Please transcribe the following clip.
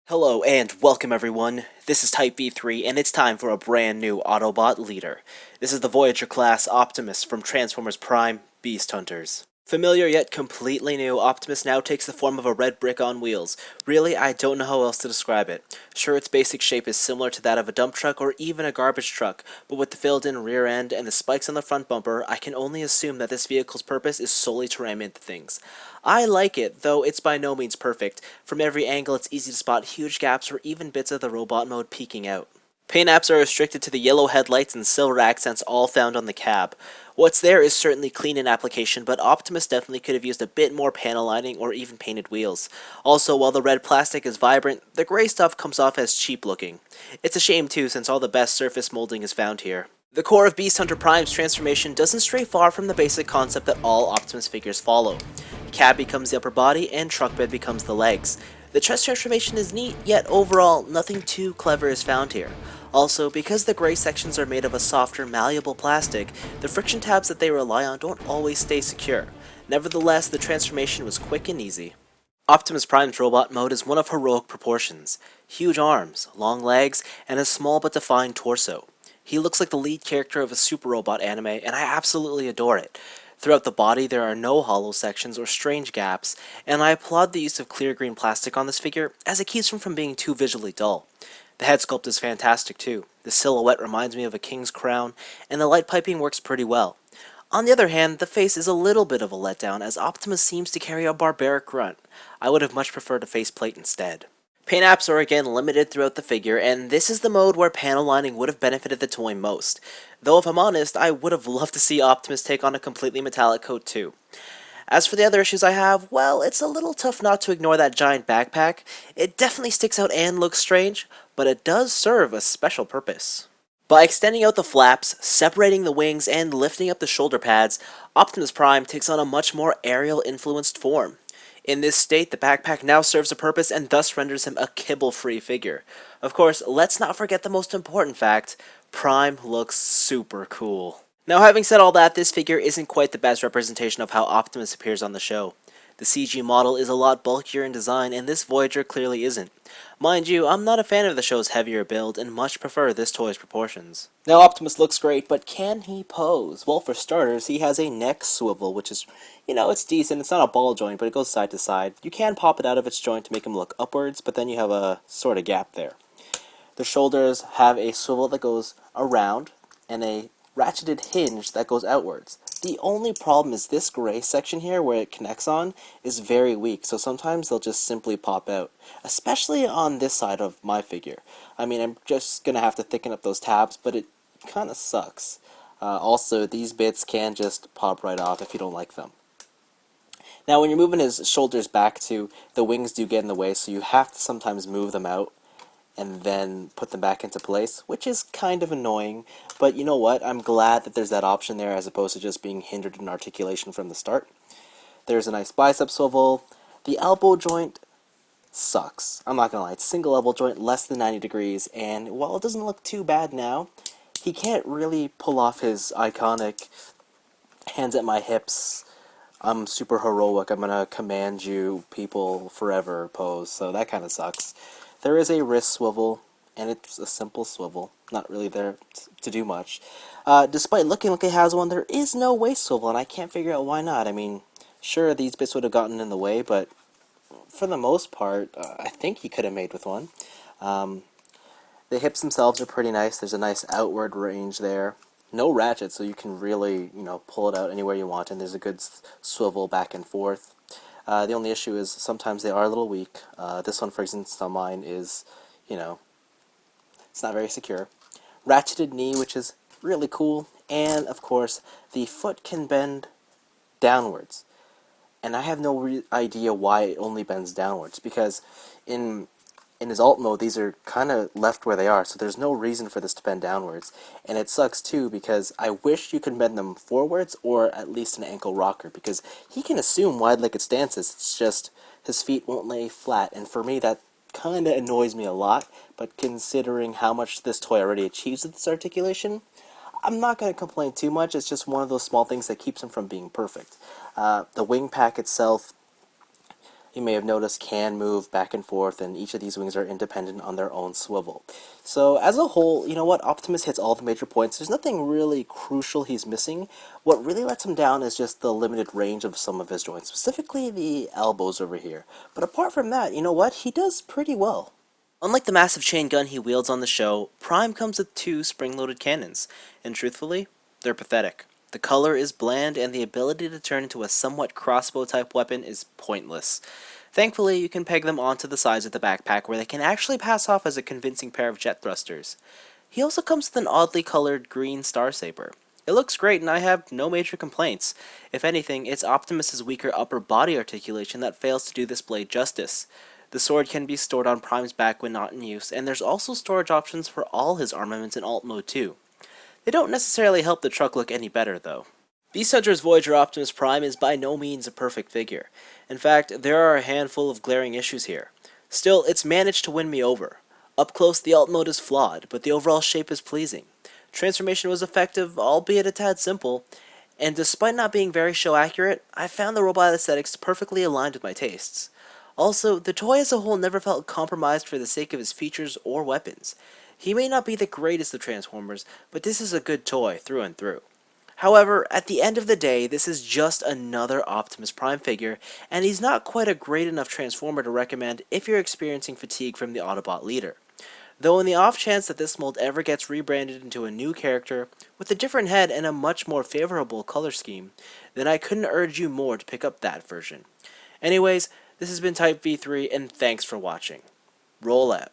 Hello and welcome everyone. This is Type V3 and it's time for a brand new Autobot leader. This is the Voyager class Optimus from Transformers Prime Beast Hunters. Familiar yet completely new, Optimus now takes the form of a red brick on wheels. Really, I don't know how else to describe it. Sure, its basic shape is similar to that of a dump truck or even a garbage truck, but with the filled-in rear end and the spikes on the front bumper, I can only assume that this vehicle's purpose is solely to ram into things. I like it, though it's by no means perfect. From every angle, it's easy to spot huge gaps or even bits of the robot mode peeking out. Paint apps are restricted to the yellow headlights and silver accents all found on the cab. What's there is certainly clean in application, but Optimus definitely could have used a bit more panel lining or even painted wheels. Also, while the red plastic is vibrant, the gray stuff comes off as cheap looking. It's a shame too, since all the best surface molding is found here. The core of Beast Hunter Prime's transformation doesn't stray far from the basic concept that all Optimus figures follow. Cab becomes the upper body, and truck bed becomes the legs. The chest transformation is neat, yet overall, nothing too clever is found here. Also, because the gray sections are made of a softer, malleable plastic, the friction tabs that they rely on don't always stay secure. Nevertheless, the transformation was quick and easy. Optimus Prime's robot mode is one of heroic proportions. Huge arms, long legs, and a small but defined torso. He looks like the lead character of a super robot anime, and I absolutely adore it. Throughout the body, there are no hollow sections or strange gaps, and I applaud the use of clear green plastic on this figure, as it keeps him from being too visually dull. The head sculpt is fantastic too. The silhouette reminds me of a king's crown, and the light piping works pretty well. On the other hand, the face is a little bit of a letdown, as Optimus seems to carry a barbaric grunt. I would have much preferred a faceplate instead. Paint apps are again limited throughout the figure, and this is the mode where panel lining would have benefited the toy most. Though if I'm honest, I would have loved to see Optimus take on a completely metallic coat too. As for the other issues I have, well, it's a little tough not to ignore that giant backpack. It definitely sticks out and looks strange, but it does serve a special purpose. By extending out the flaps, separating the wings, and lifting up the shoulder pads, Optimus Prime takes on a much more aerial-influenced form. In this state, the backpack now serves a purpose and thus renders him a kibble-free figure. Of course, let's not forget the most important fact: Prime looks super cool. Now, having said all that, this figure isn't quite the best representation of how Optimus appears on the show. The CG model is a lot bulkier in design, and this Voyager clearly isn't. Mind you, I'm not a fan of the show's heavier build, and much prefer this toy's proportions. Now, Optimus looks great, but can he pose? Well, for starters, he has a neck swivel, which is, it's decent. It's not a ball joint, but it goes side to side. You can pop it out of its joint to make him look upwards, but then you have a sort of gap there. The shoulders have a swivel that goes around, and a ratcheted hinge that goes outwards. The only problem is this gray section here where it connects on is very weak, so sometimes they'll just simply pop out, especially on this side of my figure. I mean, I'm just going to have to thicken up those tabs, but it kind of sucks. Also, these bits can just pop right off if you don't like them. Now, when you're moving his shoulders back too, the wings do get in the way, so you have to sometimes move them out and then put them back into place, which is kind of annoying, but you know what, I'm glad that there's that option there as opposed to just being hindered in articulation from the start. There's a nice bicep swivel. The elbow joint sucks. I'm not gonna lie, it's a single elbow joint, less than 90 degrees, and while it doesn't look too bad now, he can't really pull off his iconic hands at my hips, I'm super heroic, I'm gonna command you people forever pose, so that kind of sucks. There is a wrist swivel, and it's a simple swivel, not really there to do much. Despite looking like it has one, there is no waist swivel, and I can't figure out why not. I mean, sure, these bits would have gotten in the way, but for the most part, I think he could have made with one. The hips themselves are pretty nice. There's a nice outward range there. No ratchet, so you can really, pull it out anywhere you want, and there's a good swivel back and forth. The only issue is sometimes they are a little weak. This one, for instance, on mine is, it's not very secure. Ratcheted knee, which is really cool, and of course, the foot can bend downwards. And I have no idea why it only bends downwards, because in his alt mode, these are kind of left where they are, so there's no reason for this to bend downwards. And it sucks too, because I wish you could bend them forwards, or at least an ankle rocker, because he can assume wide-legged stances, it's just his feet won't lay flat, and for me that kind of annoys me a lot, but considering how much this toy already achieves with this articulation, I'm not going to complain too much. It's just one of those small things that keeps him from being perfect. The wing pack itself you may have noticed can move back and forth, and each of these wings are independent on their own swivel. So as a whole, you know what, Optimus hits all the major points. There's nothing really crucial he's missing. What really lets him down is just the limited range of some of his joints, specifically the elbows over here. But apart from that, you know what, he does pretty well. Unlike the massive chain gun he wields on the show, Prime comes with 2 spring-loaded cannons, and truthfully, they're pathetic. The color is bland, and the ability to turn into a somewhat crossbow-type weapon is pointless. Thankfully, you can peg them onto the sides of the backpack where they can actually pass off as a convincing pair of jet thrusters. He also comes with an oddly colored green star saber. It looks great, and I have no major complaints. If anything, it's Optimus's weaker upper body articulation that fails to do this blade justice. The sword can be stored on Prime's back when not in use, and there's also storage options for all his armaments in alt mode too. They don't necessarily help the truck look any better though. Beast Hunter's Voyager Optimus Prime is by no means a perfect figure. In fact, there are a handful of glaring issues here. Still, it's managed to win me over. Up close, the alt mode is flawed, but the overall shape is pleasing. Transformation was effective, albeit a tad simple, and despite not being very show accurate, I found the robot aesthetics perfectly aligned with my tastes. Also, the toy as a whole never felt compromised for the sake of his features or weapons. He may not be the greatest of Transformers, but this is a good toy through and through. However, at the end of the day, this is just another Optimus Prime figure, and he's not quite a great enough Transformer to recommend if you're experiencing fatigue from the Autobot leader. Though in the off chance that this mold ever gets rebranded into a new character, with a different head and a much more favorable color scheme, then I couldn't urge you more to pick up that version. Anyways, this has been Type V3, and thanks for watching. Roll out.